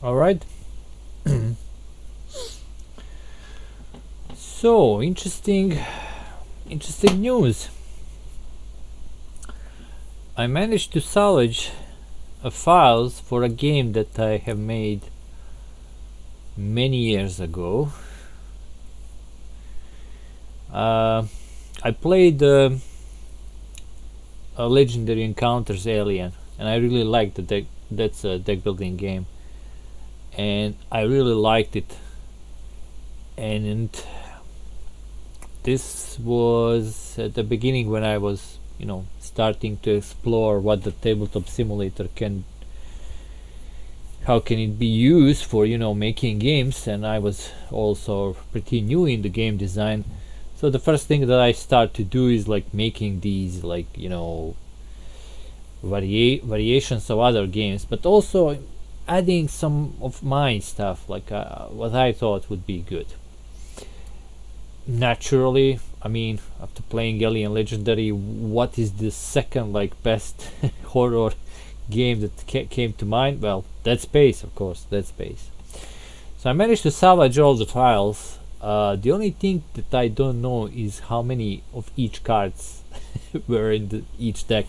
All right. So interesting news. I managed to salvage files for a game that I have made many years ago. I played a Legendary Encounters Alien, and I really liked the deck. That's a deck building game, and I really liked it. And this was at the beginning when I was, starting to explore what the tabletop simulator how can it be used for, making games. And I was also pretty new in the game design. So the first thing that I start to do is like making these variations of other games, but also adding some of my stuff, like what I thought would be good. Naturally, after playing Alien Legendary, what is the second best horror game that came to mind? Well, Dead Space, of course, Dead Space. So I managed to salvage all the files. The only thing that I don't know is how many of each cards were in each deck.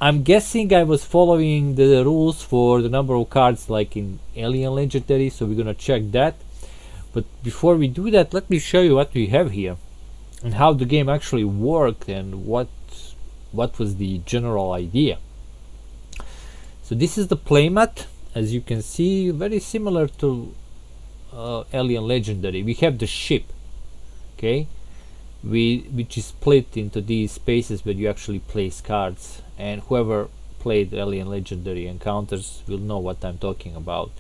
I'm guessing I was following the rules for the number of cards like in Alien Legendary, so we're gonna check that. But before we do that, let me show you what we have here and how the game actually worked and what was the general idea. So this is the playmat. As you can see, very similar to Alien Legendary. We have the ship, okay, which is split into these spaces where you actually place cards, and whoever played Alien Legendary Encounters will know what I'm talking about.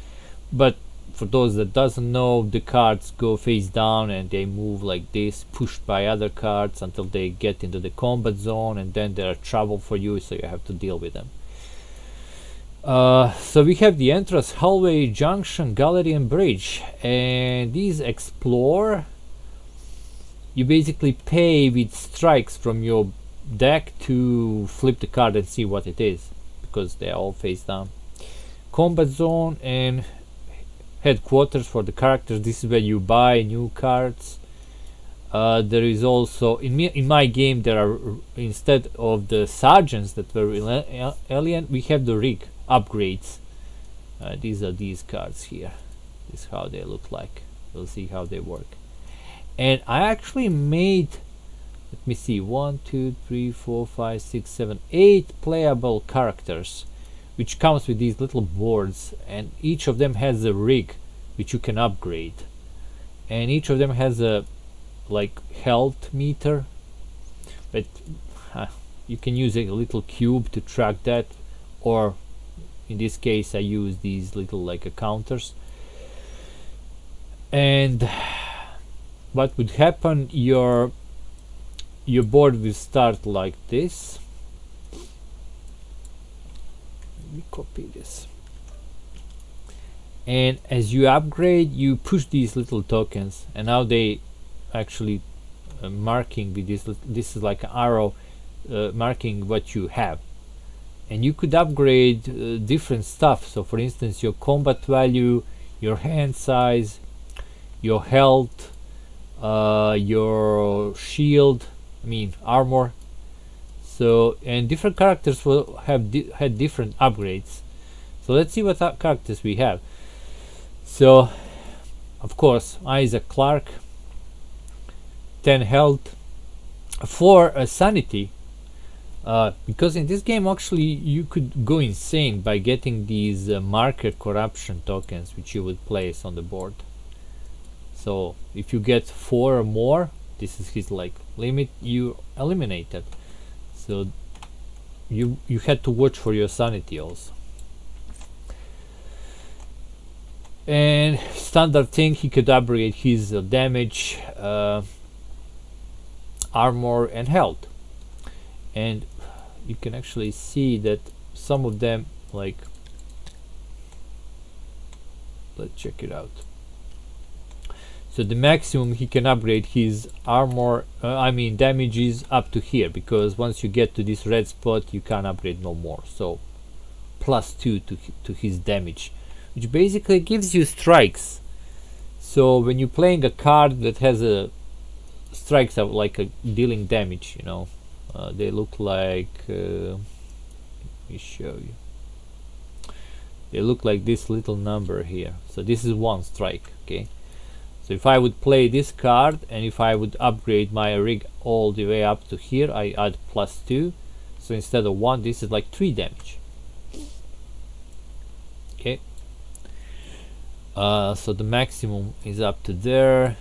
But for those that doesn't know, the cards go face down and they move like this, pushed by other cards until they get into the combat zone, and then there are trouble for you, so you have to deal with them. So we have the entrance, hallway, junction, gallery, and bridge, and these explore. You basically pay with strikes from your deck to flip the card and see what it is, because they're all face down. Combat zone and headquarters for the characters. This is where you buy new cards. There is also in my game there are, instead of the sergeants that were in Alien, we have the rig upgrades. These are these cards here. This is how they look like. We'll see how they work. And I actually made, let me see, 1 2 3 4 5 6 7 8 playable characters, which comes with these little boards, and each of them has a rig which you can upgrade, and each of them has a health meter, but you can use a little cube to track that, or in this case I use these little counters. And what would happen, your board will start like this. Let me copy this, and as you upgrade you push these little tokens, and now they actually marking with this is like an arrow marking what you have, and you could upgrade different stuff. So for instance, your combat value, your hand size, your health, your shield, armor. So, and different characters will have had different upgrades. So let's see what characters we have. So of course, Isaac Clarke, 10 health, 4 sanity, because in this game actually you could go insane by getting these marker corruption tokens which you would place on the board. So if you get 4 or more, this is his limit, you eliminate it. So you had to watch for your sanity also. And standard thing, he could upgrade his damage, armor, and health. And you can actually see that some of them, let's check it out. So the maximum he can upgrade his armor, damages up to here, because once you get to this red spot you can't upgrade no more. So +2 to his damage, which basically gives you strikes. So when you're playing a card that has a strikes of like a dealing damage, you know, they look like let me show you. They look like this little number here. So this is one strike. Okay, so if I would play this card and if I would upgrade my rig all the way up to here, I add +2. So instead of 1, this is like 3 damage. Okay, so the maximum is up to there,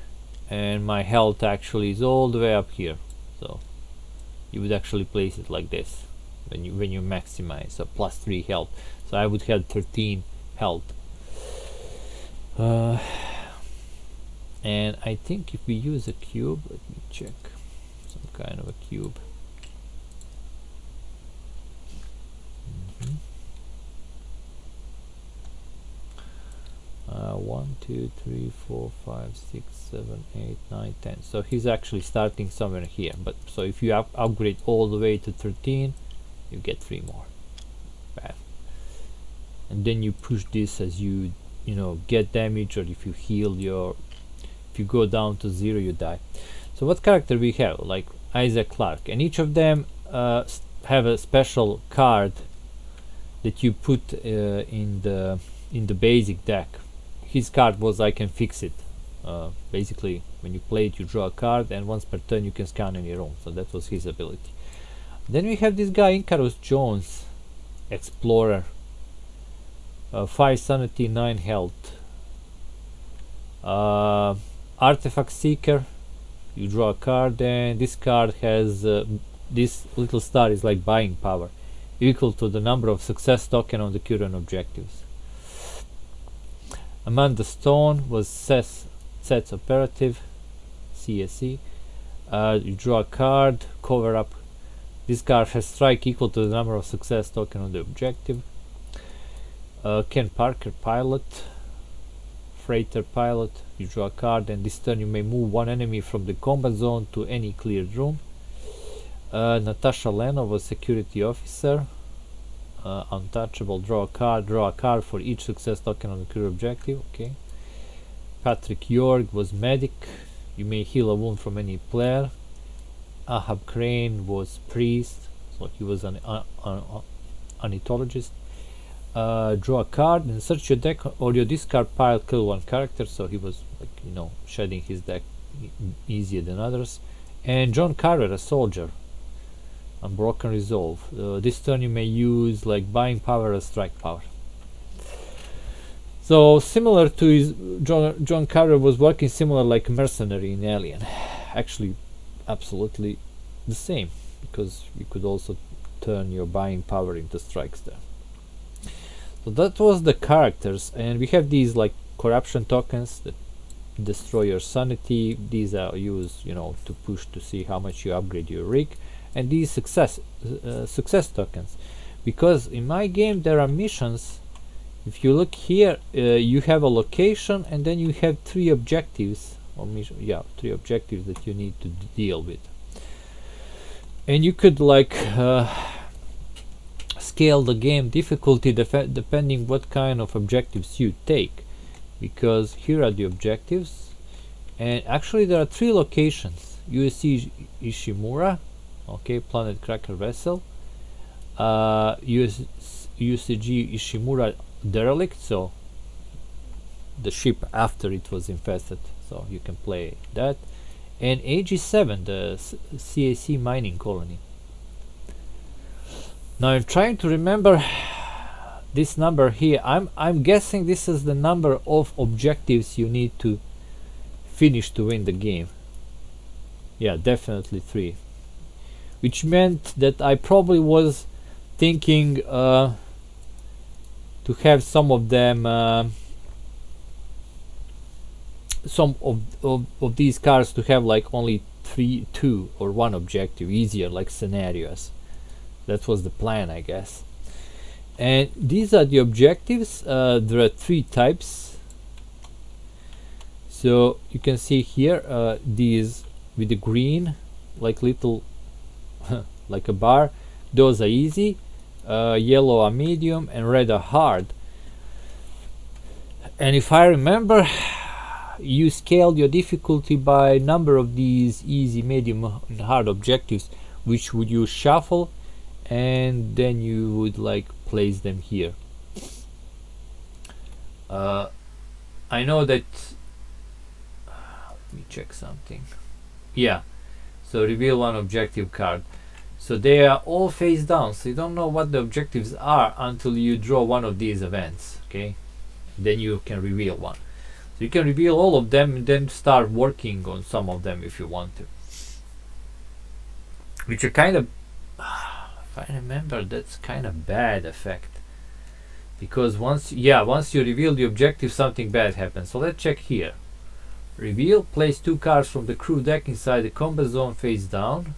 and my health actually is all the way up here. So you would actually place it like this when you maximize, so +3 health. So I would have 13 health. And I think if we use a cube, let me check some kind of a cube. 1, 2, 3, 4, 5, 6, 7, 8, 9, 10. So he's actually starting somewhere here. But so if you upgrade all the way to 13, you get 3 more. Bad. And then you push this as you know, get damage, or if you heal your, if you go down to 0, you die. So what character we have? Like Isaac Clarke, and each of them have a special card that you put in the basic deck. His card was I can fix it. Basically, when you play it, you draw a card, and once per turn you can scan any room. So that was his ability. Then we have this guy Icarus Jones, Explorer. 5 sanity, 9 health. Artifact Seeker. You draw a card, and this card has this little star is like buying power, equal to the number of success token on the current objectives. Amanda Stone was Seth's operative, CSE. You draw a card, cover up. This card has strike equal to the number of success token on the objective. Ken Parker, pilot, freighter pilot. You draw a card, and this turn you may move one enemy from the combat zone to any cleared room. Natasha Leno was security officer. Untouchable, draw a card for each success token on the current objective. Okay. Patrick York was medic. You may heal a wound from any player. Ahab Crane was priest, so he was an ornithologist. Draw a card and search your deck or your discard pile, kill one character, so he was, like, you know, shedding his deck easier than others. And John Carver, a soldier. Unbroken Resolve. This turn you may use like buying power or strike power. So similar to his John Carver was working similar like mercenary in Alien. Actually absolutely the same, because you could also turn your buying power into strikes there. So that was the characters, and we have these like corruption tokens that destroy your sanity. These are used, you know, to push to see how much you upgrade your rig. And these success tokens, because in my game there are missions. If you look here, you have a location, and then you have 3 objectives, or mission, yeah, 3 objectives that you need to deal with. And you could like scale the game difficulty depending what kind of objectives you take, because here are the objectives, and actually there are 3 locations: USC Ishimura, okay, Planet Cracker vessel, USG Ishimura derelict, so the ship after it was infested, so you can play that, and AG7, the CAC mining colony. Now I'm trying to remember this number here. I'm guessing this is the number of objectives you need to finish to win the game. Yeah, definitely 3. Which meant that I probably was thinking to have some of them, some of these cards to have like only 2 or 1 objective, easier like scenarios. That was the plan, I guess. And these are the objectives. There are 3 types. So you can see here these with the green, like little like a bar, those are easy, yellow are medium, and red are hard. And if I remember, you scaled your difficulty by number of these easy, medium, and hard objectives, which would you shuffle, and then you would like place them here. I know that. Let me check something. Yeah, so reveal one objective card. So they are all face down, so you don't know what the objectives are until you draw one of these events. Okay, then you can reveal one. So you can reveal all of them and then start working on some of them if you want to. Which are kind of, if I remember, that's kind of bad effect. Because once you reveal the objective, something bad happens. So let's check here. Reveal, place 2 cards from the crew deck inside the combat zone face down.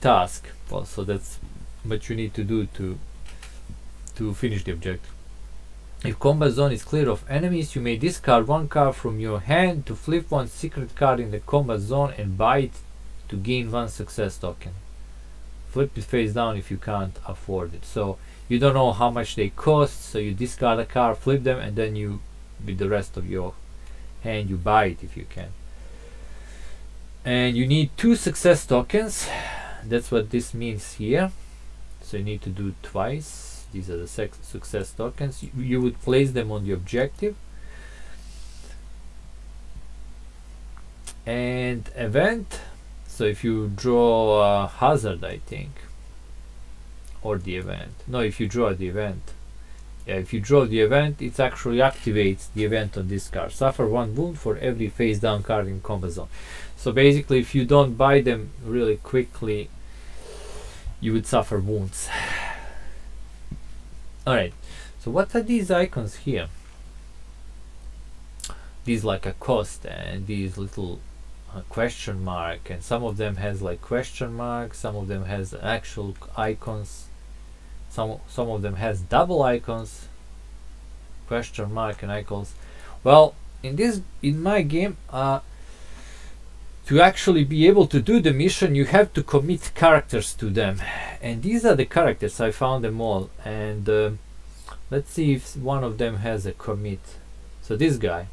Task. Well, so that's what you need to do to finish the objective. If combat zone is clear of enemies, you may discard 1 card from your hand to flip 1 secret card in the combat zone and buy it to gain 1 success token. Flip it face down if you can't afford it. So you don't know how much they cost, so you discard a card, flip them, and then you, with the rest of your hand, you buy it if you can. And you need 2 success tokens. That's what this means here. So you need to do it twice. These are the success tokens. You would place them on the objective. And event. So if you draw a hazard, I think, or the event. No, if you draw the event. Yeah, if you draw the event, it actually activates the event on this card. Suffer 1 wound for every face down card in combat zone. So basically, if you don't buy them really quickly, you would suffer wounds. Alright, so what are these icons here? These like a cost and these little question mark, and some of them has like question marks, some of them has actual icons, some of them has double icons, question mark and icons. Well, in my game, to actually be able to do the mission, you have to commit characters to them, and these are the characters. I found them all, and let's see if one of them has a commit. So this guy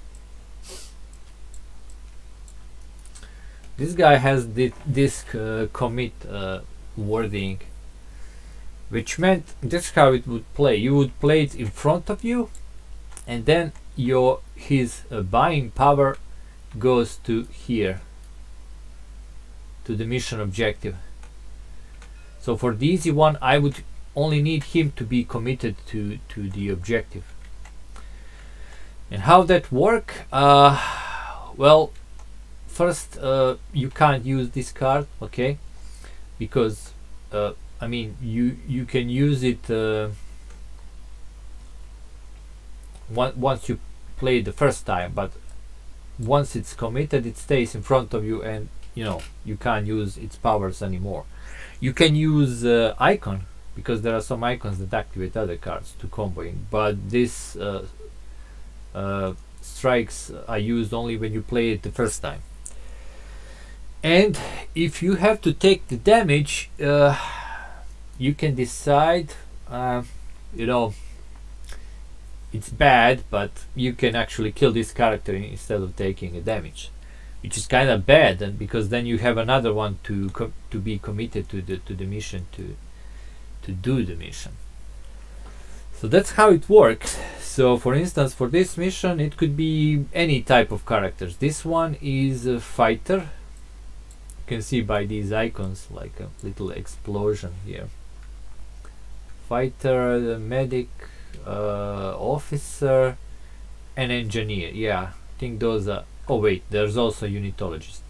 has this commit wording, which meant that's how it would play. You would play it in front of you, and then his buying power goes to here, to the mission objective. So for the easy one, I would only need him to be committed to the objective. And how that work? Well, first, you can't use this card, okay? Because I mean, you can use it once you play the first time, but once it's committed, it stays in front of you, and you can't use its powers anymore. You can use icon, because there are some icons that activate other cards to comboing, but this strikes are used only when you play it the first time. And if you have to take the damage, you can decide, it's bad, but you can actually kill this character instead of taking a damage, which is kind of bad, and because then you have another one to be committed to the mission, to do the mission. So that's how it works. So for instance, for this mission, it could be any type of characters. This one is a fighter. You can see by these icons like a little explosion here. Fighter, medic, officer, and engineer. Yeah, I think those are. Oh wait, there's also unitologist.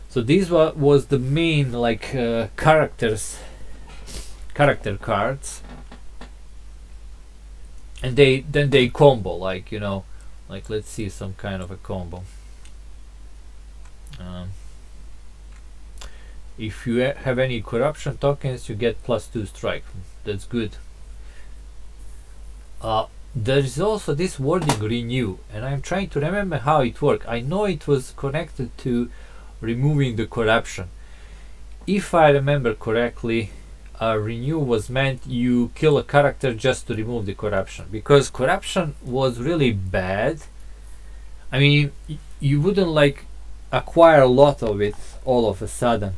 So these was the main like character cards, and then they combo, like like let's see some kind of a combo. If you have any corruption tokens, you get +2 strike. That's good. There is also this wording renew, and I'm trying to remember how it worked. I know it was connected to removing the corruption. If I remember correctly, renew was meant you kill a character just to remove the corruption, because corruption was really bad. I mean, you wouldn't like acquire a lot of it all of a sudden,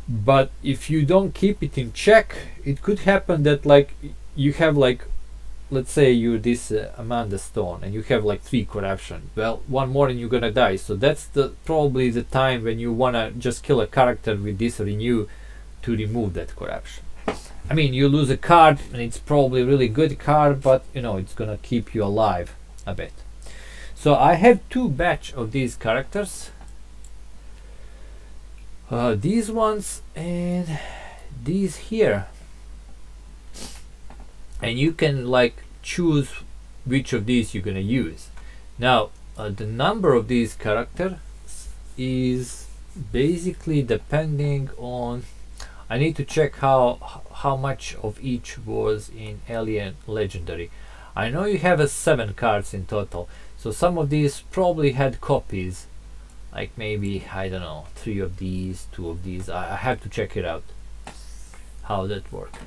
but if you don't keep it in check, it could happen that like you have like, let's say you're this Amanda Stone and you have like 3 corruption. Well, one more and you're gonna die. So that's the probably the time when you wanna just kill a character with this renew to remove that corruption. I mean, you lose a card and it's probably a really good card, but you know it's gonna keep you alive a bit. So I have 2 batch of these characters. These ones and these here. And you can like choose which of these you're gonna use. Now the number of these characters is basically depending on, I need to check how much of each was in Alien Legendary. I know you have 7 cards in total, so some of these probably had copies, like maybe, I don't know, 3 of these, 2 of these. I have to check it out how that works.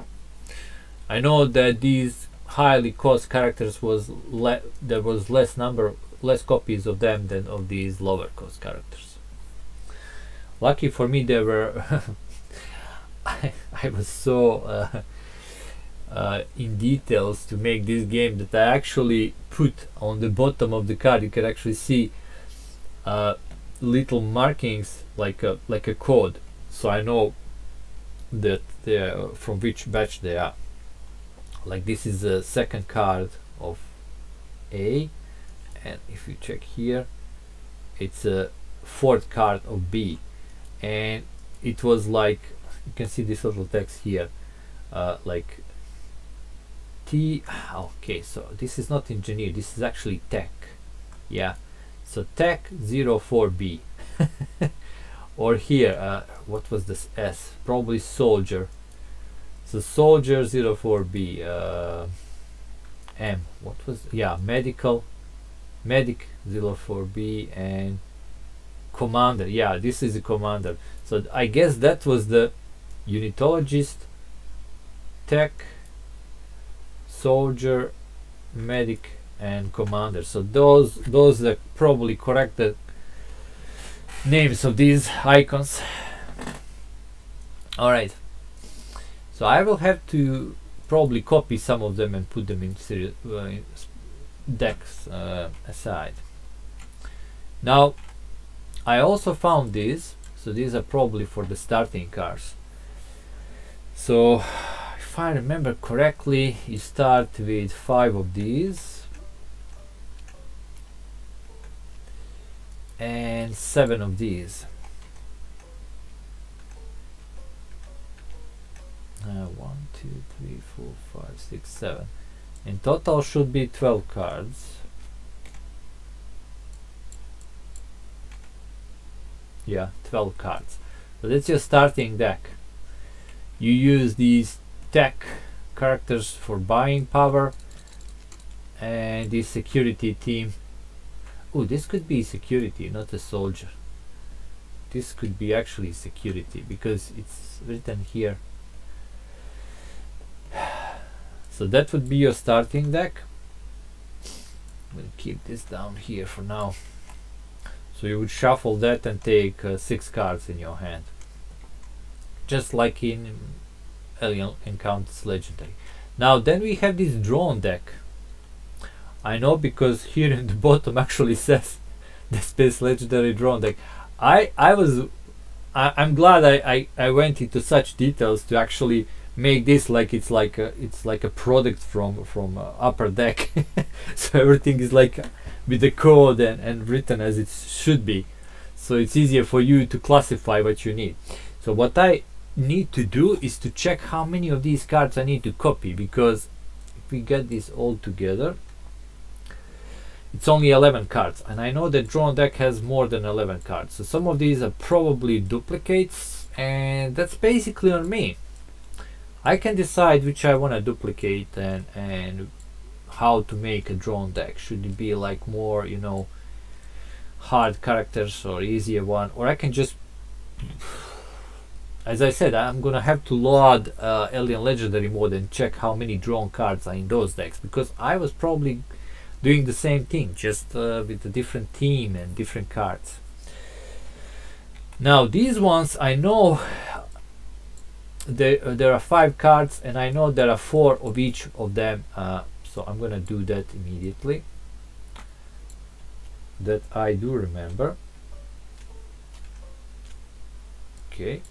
I know that these highly cost characters was there was less copies of them than of these lower cost characters. Lucky for me, there were I was so in details to make this game that I actually put on the bottom of the card, you can actually see little markings like a code, so I know that they're from which batch they are. Like this is a second card of A, and if you check here, it's a 4th card of B, and it was like, you can see this little text here, like T. Okay, so this is not engineer, this is actually tech. Yeah, so tech 04B. Or here, what was this S? Probably soldier. So soldier 04B. M. What was? Yeah, medic 04B, and commander. Yeah, this is the commander. So I guess that was the unitologist, tech, soldier, medic, and commander. So those are probably correct the names of these icons. All right. So I will have to probably copy some of them and put them in decks aside. Now I also found these, so these are probably for the starting cards. So if I remember correctly, you start with 5 of these and 7 of these. 1, 2, 3, 4, 5, 6, 7. In total should be 12 cards. Yeah, 12 cards. So that's your starting deck. You use these tech characters for buying power, and this security team. Oh, this could be security, not a soldier. This could be actually security because it's written here. So that would be your starting deck. We'll keep this down here for now. So you would shuffle that and take 6 cards in your hand, just like in Alien Encounters Legendary. Now then we have this drone deck. I know because here in the bottom actually says the Space Legendary drone deck. I'm glad I went into such details to actually make this like it's like a product from Upper Deck. So everything is like with the code and written as it should be, so it's easier for you to classify what you need. So what I need to do is to check how many of these cards I need to copy, because if we get this all together, it's only 11 cards, and I know that drone deck has more than 11 cards, so some of these are probably duplicates, and that's basically on me. I can decide which I want to duplicate and how to make a drone deck. Should it be like more, you know, hard characters or easier one, or I can just as I said, I'm gonna have to load Alien Legendary mode and check how many drawn cards are in those decks, because I was probably doing the same thing, just with a different team and different cards. Now these ones, I know there are 5 cards, and I know there are 4 of each of them, so I'm gonna do that immediately. That I do remember. Okay,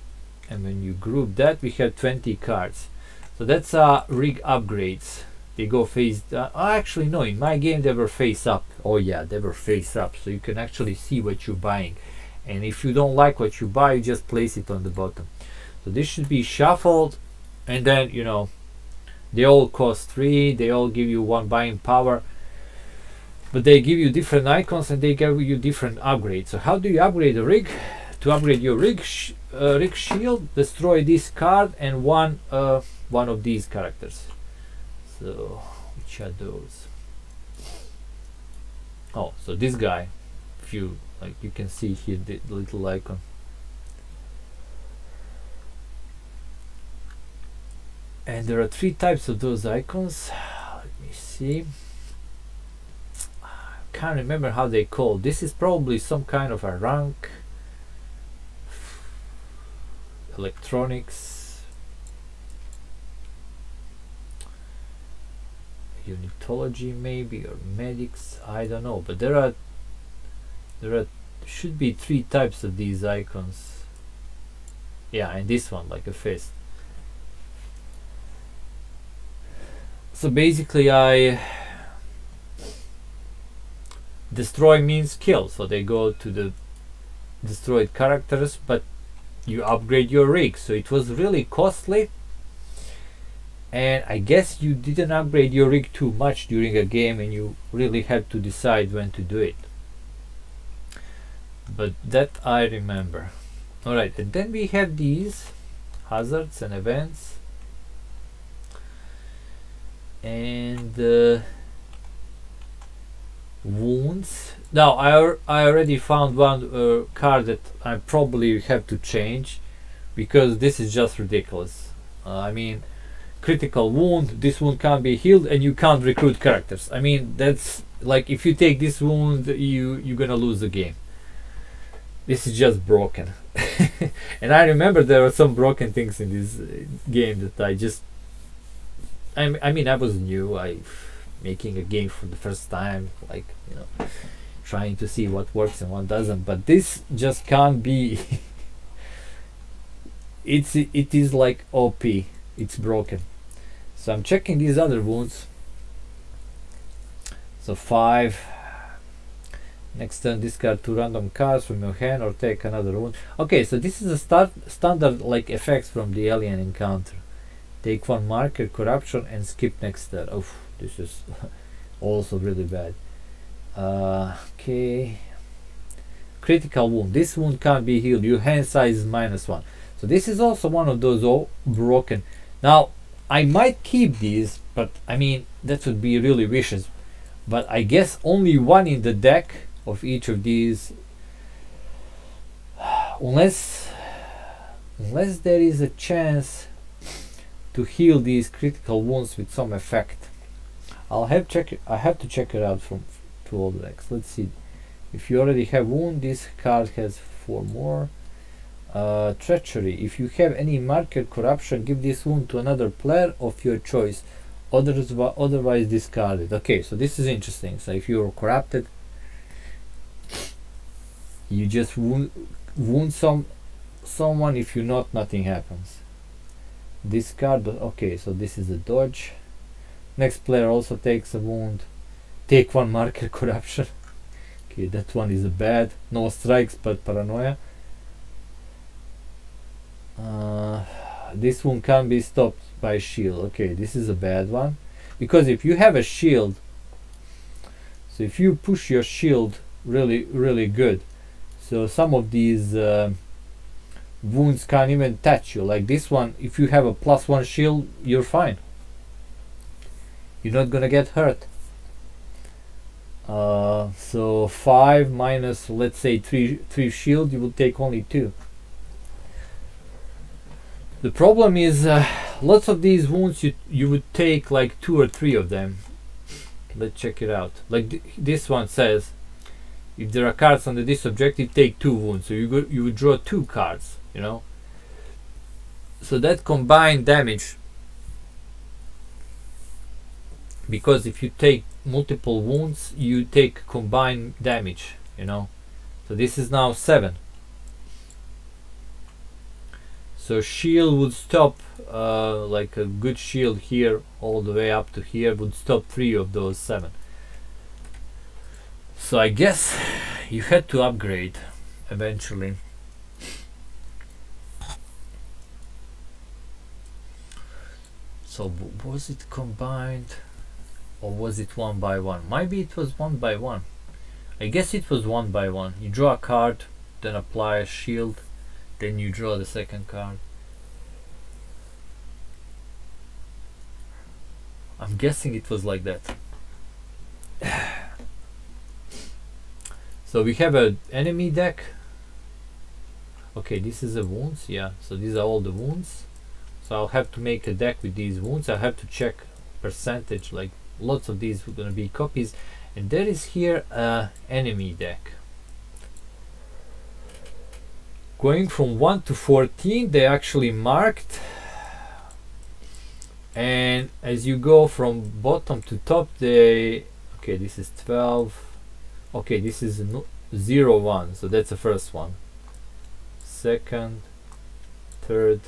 and when you group that, we have 20 cards. So that's rig upgrades. They go face down. Oh, actually no, in my game they were face up. Oh yeah, they were face up, so you can actually see what you're buying. And if you don't like what you buy, you just place it on the bottom. So this should be shuffled, and then, you know, they all cost 3, they all give you 1 buying power, but they give you different icons and they give you different upgrades. So how do you upgrade a rig? To upgrade your rig shield, destroy this card and one of these characters. So which are those? Oh, so this guy, if you like, you can see here the little icon. And there are 3 types of those icons. Let me see. I can't remember how they call. This is probably some kind of a rank. Electronics. Unitology maybe, or medics. I don't know. But there should be 3 types of these icons. Yeah, and this one, like a fist. So basically, I destroy means kill, so they go to the destroyed characters, but you upgrade your rig, so it was really costly. And I guess you didn't upgrade your rig too much during a game, and you really had to decide when to do it. But that I remember. Alright, and then we have these hazards and events. And wounds. Now I already found one card that I probably have to change, because this is just ridiculous. I mean, critical wound, this wound can't be healed and you can't recruit characters. I mean, that's like, if you take this wound, you're gonna lose the game. This is just broken. And I remember there are some broken things in this game that I mean, I was new. Making a game for the first time, like, you know, trying to see what works and what doesn't. But this just can't be. It is like OP. It's broken. So I'm checking these other wounds. So 5. Next turn, discard 2 random cards from your hand or take another wound. Okay, so this is a standard like effects from the alien encounter. Take 1 marker, corruption, and skip next turn. Oof, this is also really bad. Okay. Critical wound. This wound can't be healed. Your hand size is -1. So this is also one of those all broken. Now, I might keep these, but I mean, that would be really vicious. But I guess only 1 in the deck of each of these. Unless there is a chance to heal these critical wounds with some effect. I have to check it out from 2 old decks. Let's see. If you already have wound, this card has 4 more. Treachery. If you have any marker corruption, give this wound to another player of your choice. Otherwise discard it. Okay, so this is interesting. So if you're corrupted, you just wound someone. If you're not, nothing happens. Discard. Okay, so this is a dodge. Next player also takes a wound. Take 1 marker corruption. Okay, that one is a bad. No strikes, but paranoia. This one can be stopped by shield. Okay, this is a bad one, because if you have a shield, so if you push your shield really good, so some of these wounds can't even touch you. Like this one, if you have a +1 shield, you're fine. You're not gonna get hurt. So 5 minus, let's say 3 shield, you will take only 2. The problem is lots of these wounds you would take like 2 or 3 of them. Let's check it out. Like this one says, if there are cards under this objective, take 2 wounds. So you would draw 2 cards, you know. So that combined damage, because if you take multiple wounds, you take combined damage, you know. So this is now 7. So shield would stop, like a good shield here all the way up to here would stop 3 of those 7. So I guess you had to upgrade eventually. So was it combined or was it 1 by 1? Maybe it was 1 by 1. I guess it was 1 by 1. You draw a card, then apply a shield, then you draw the second card. I'm guessing it was like that. So we have an enemy deck. Okay, this is the wounds, yeah. So these are all the wounds. So I'll have to make a deck with these wounds. I have to check percentage, like lots of these are gonna be copies. And there is here a enemy deck. Going from 1 to 14, they actually marked. And as you go from bottom to top, they, okay, this is 12. Okay, this is 0, 1, so that's the first one. Second, third,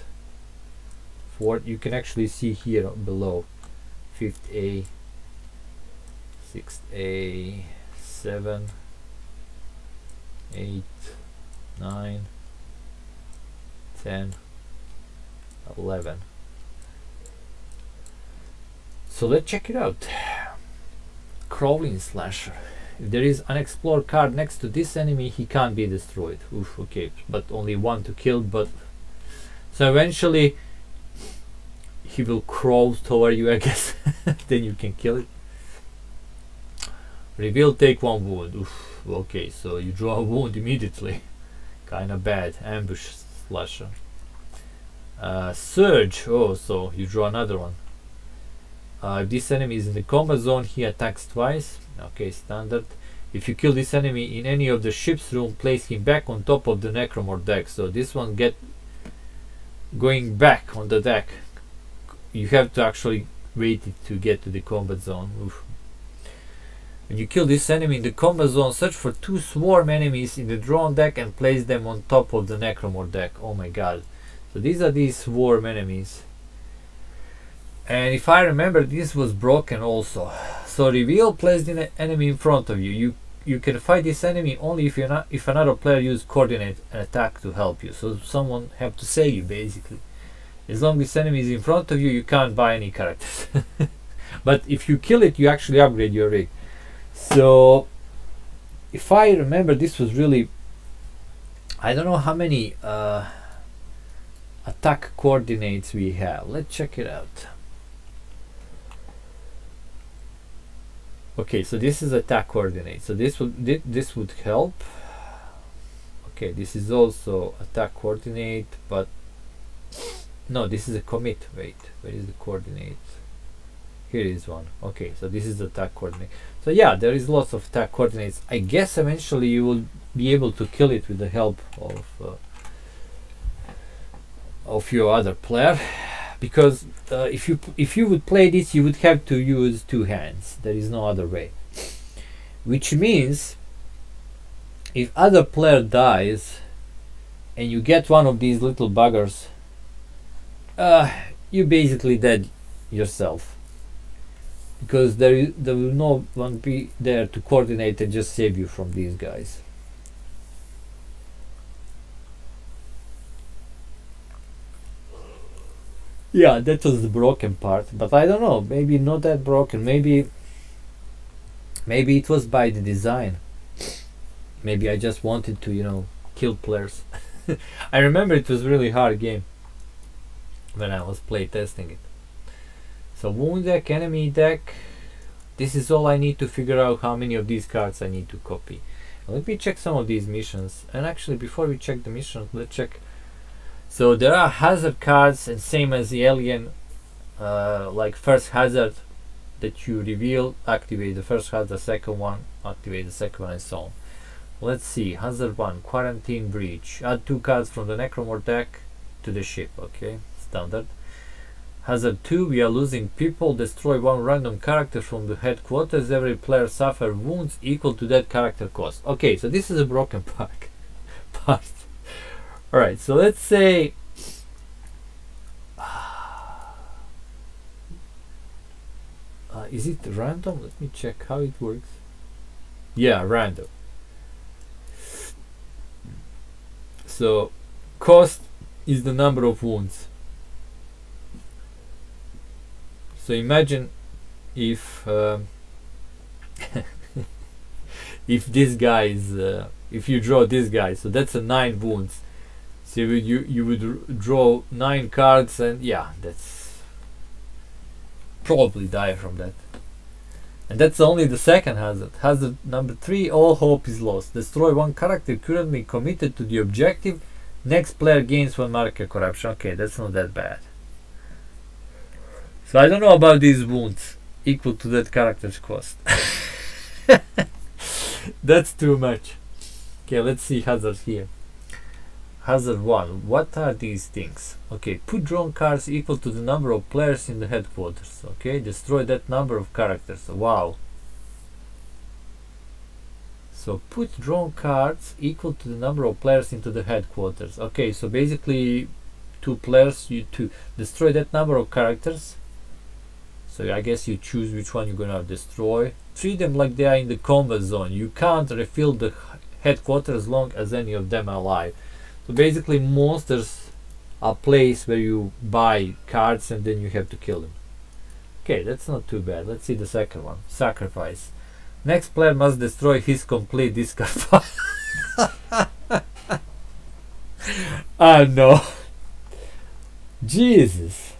fourth. You can actually see here below 5th A, 6th A, 7, 8, 9, 10, 11. So let's check it out. Crawling Slasher. If there is unexplored card next to this enemy, he can't be destroyed. Oof, okay, but only 1 to kill. But so eventually he will crawl toward you, I guess. Then you can kill it. Reveal, take 1 wound. Oof, okay, so you draw a wound immediately. Kinda bad. Ambush Slasher. Surge. Oh, so you draw another one. If this enemy is in the combat zone, he attacks twice. Okay, standard. If you kill this enemy in any of the ship's room, place him back on top of the Necromorph deck. So this one going back on the deck. You have to actually wait it to get to the combat zone. Oof. When you kill this enemy in the combat zone, search for 2 swarm enemies in the drawn deck and place them on top of the Necromorph deck. Oh my god. So these are these swarm enemies. And if I remember, this was broken also. So reveal, place the enemy in front of you. You can fight this enemy only if another player uses coordinate and attack to help you. So someone have to save you basically. As long as this enemy is in front of you, you can't buy any characters. But if you kill it, you actually upgrade your rig. So if I remember, this was really, I don't know how many attack coordinates we have. Let's check it out. Okay, so this is attack coordinate. So this would help. Okay, this is also attack coordinate, but no, this is a commit. Wait, where is the coordinate? Here is one. Okay, so this is the attack coordinate. So yeah, there is lots of attack coordinates. I guess eventually you will be able to kill it with the help of your other player. Because if you would play this, you would have to use 2 hands. There is no other way. Which means if other player dies and you get one of these little buggers, you basically dead yourself. Because there will no one be there to coordinate and just save you from these guys. Yeah, that was the broken part, but I don't know, maybe not that broken, maybe it was by the design. Maybe I just wanted to, you know, kill players. I remember it was a really hard game when I was play testing it. So wound deck, enemy deck, this is all I need to figure out how many of these cards I need to copy. Let me check some of these missions, and actually before we check the missions, let's check So there are hazard cards, and same as the alien, like first hazard that you reveal, activate the first hazard, second one, activate the second one, and so on. Let's see, hazard 1, quarantine breach. Add 2 cards from the Necromorph deck to the ship, okay, standard. Hazard 2, we are losing people, destroy 1 random character from the headquarters, every player suffer wounds equal to that character cost. Okay, so this is a broken part. Alright, so let's say is it random? Let me check how it works. Yeah, random. So cost is the number of wounds. So imagine if if this guy is if you draw this guy, so that's a 9 wounds. So you would draw 9 cards, and yeah, that's probably die from that. And that's only the second hazard. Hazard number 3, all hope is lost. Destroy 1 character currently committed to the objective. Next player gains 1 marker corruption. Okay, that's not that bad. So I don't know about these wounds equal to that character's cost. That's too much. Okay, let's see hazards here. Hazard 1. What are these things? Okay, put drawn cards equal to the number of players in the headquarters. Okay, destroy that number of characters. Wow. So put drawn cards equal to the number of players into the headquarters. Okay, so basically 2 players, you to destroy that number of characters. So I guess you choose which one you're gonna destroy. Treat them like they are in the combat zone. You can't refill the headquarters as long as any of them are alive. So basically monsters are a place where you buy cards and then you have to kill them. Okay, that's not too bad. Let's see the second one. Sacrifice. Next player must destroy his complete discard pile. Ah no. Jesus.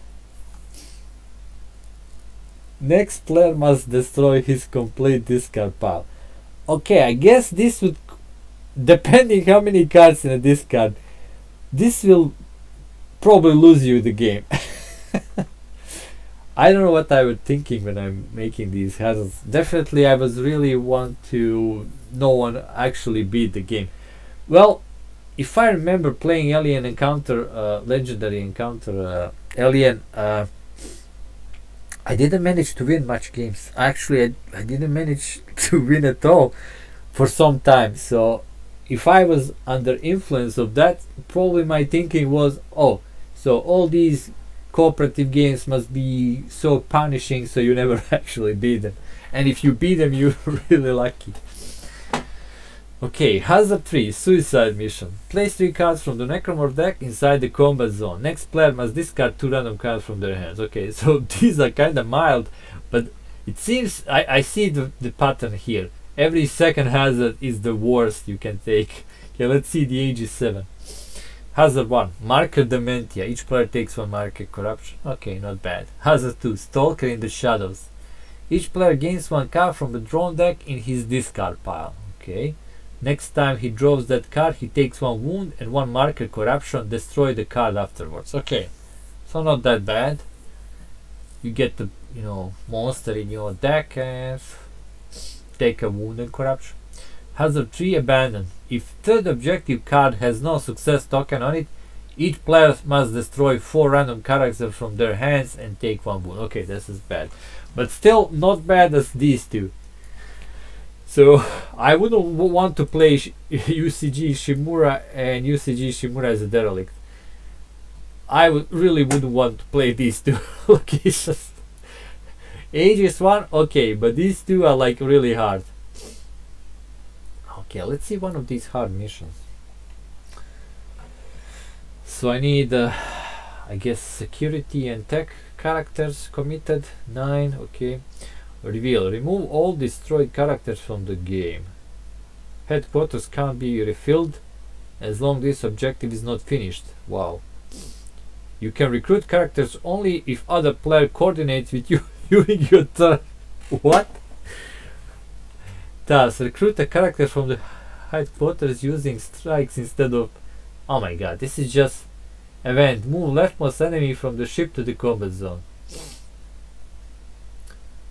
Next player must destroy his complete discard pile. Okay, I guess this would, depending how many cards in a discard, this will probably lose you the game. I don't know what I was thinking when I'm making these hazards. Definitely I was really want to no one actually beat the game. Well, if I remember playing Alien Encounter, Legendary Encounter Alien, I didn't manage to win much games. Actually, I didn't manage to win at all for some time. So if I was under influence of that, probably my thinking was, oh, so all these cooperative games must be so punishing, so you never actually beat them. And if you beat them, you're really lucky. Okay, Hazard 3, Suicide Mission. Place 3 cards from the Necromorph deck inside the combat zone. Next player must discard 2 random cards from their hands. Okay, so these are kind of mild, but it seems I see the pattern here. Every second hazard is the worst you can take. Okay, let's see the age is 7. Hazard 1, Marker Dementia. Each player takes 1 marker corruption. Okay, not bad. Hazard 2, Stalker in the Shadows. Each player gains 1 card from the drawn deck in his discard pile. Okay. Next time he draws that card, he takes 1 wound and 1 marker corruption. Destroy the card afterwards. Okay, so not that bad. You get the monster in your deck and take a wound and corruption. Hazard 3, Abandon. If third objective card has no success token on it, each player must destroy 4 random characters from their hands and take 1 wound. Okay, this is bad, but still not bad as these two. So I wouldn't want to play UCG Shimura and UCG Shimura as a derelict. I really wouldn't want to play these two locations. Age is 1, okay, but these two are like really hard. Okay, let's see one of these hard missions. So I need, I guess, security and tech characters committed. 9, okay. Reveal. Remove all destroyed characters from the game. Headquarters can't be refilled as long as this objective is not finished. Wow. You can recruit characters only if other player coordinates with you during your turn. What? Thus, recruit a character from the headquarters using strikes instead of... Oh my god, this is just Event, move leftmost enemy from the ship to the combat zone.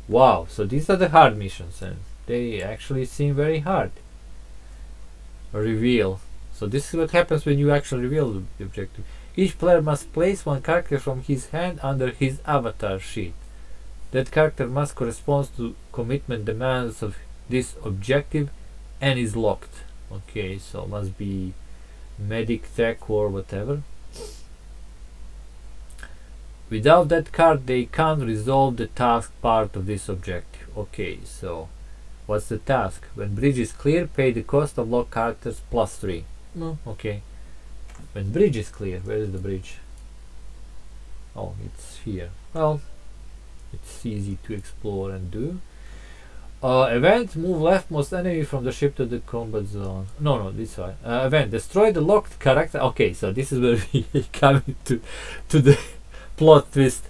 Wow, so these are the hard missions, and they actually seem very hard. Reveal. So this is what happens when you actually reveal the objective. Each player must place one character from his hand under his avatar sheet. That character must correspond to commitment demands of this objective and is locked. Okay, so must be medic, tech, or whatever. Without that card, they can't resolve the task part of this objective. Okay, so what's the task? When bridge is clear, pay the cost of locked characters plus 3. No, okay. When bridge is clear, where is the bridge? Oh, it's here. Well, it's easy to explore and do. Event, move leftmost enemy from the ship to the combat zone. No, this one. Event, destroy the locked character. Okay, so this is where we come to the plot twist.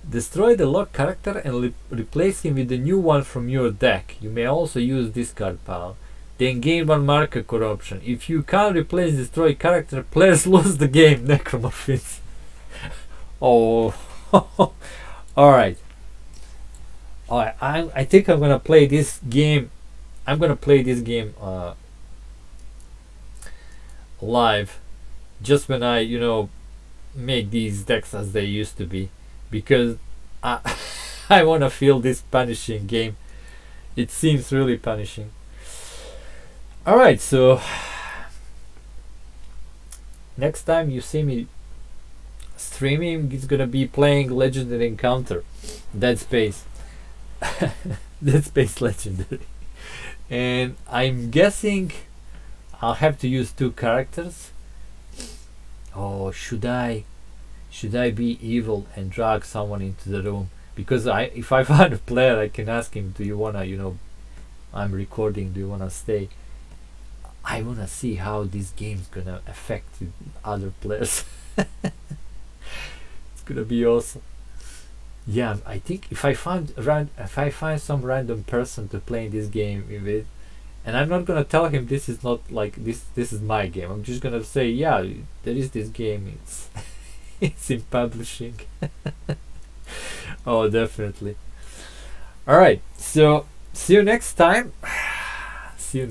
Destroy the locked character and replace him with a new one from your deck. You may also use discard pile. Then gain 1 marker corruption. If you can't replace destroy character, players lose the game. Necromorphins. Oh, alright. I think I'm gonna play this game. I'm gonna play this game live, just when I make these decks as they used to be, because I wanna feel this punishing game. It seems really punishing. Alright, so next time you see me streaming, it's gonna be playing Legendary Encounter, Dead Space. Dead Space Legendary. And I'm guessing I'll have to use 2 characters. Oh, should I be evil and drag someone into the room? Because if I find a player, I can ask him, do you wanna, I'm recording, do you wanna stay? I wanna see how this game's gonna affect other players. It's gonna be awesome. Yeah, I think if I find some random person to play this game with, and I'm not gonna tell him this is not like this is my game. I'm just gonna say, yeah, there is this game. It's it's in publishing. Oh, definitely. All right, so see you next time.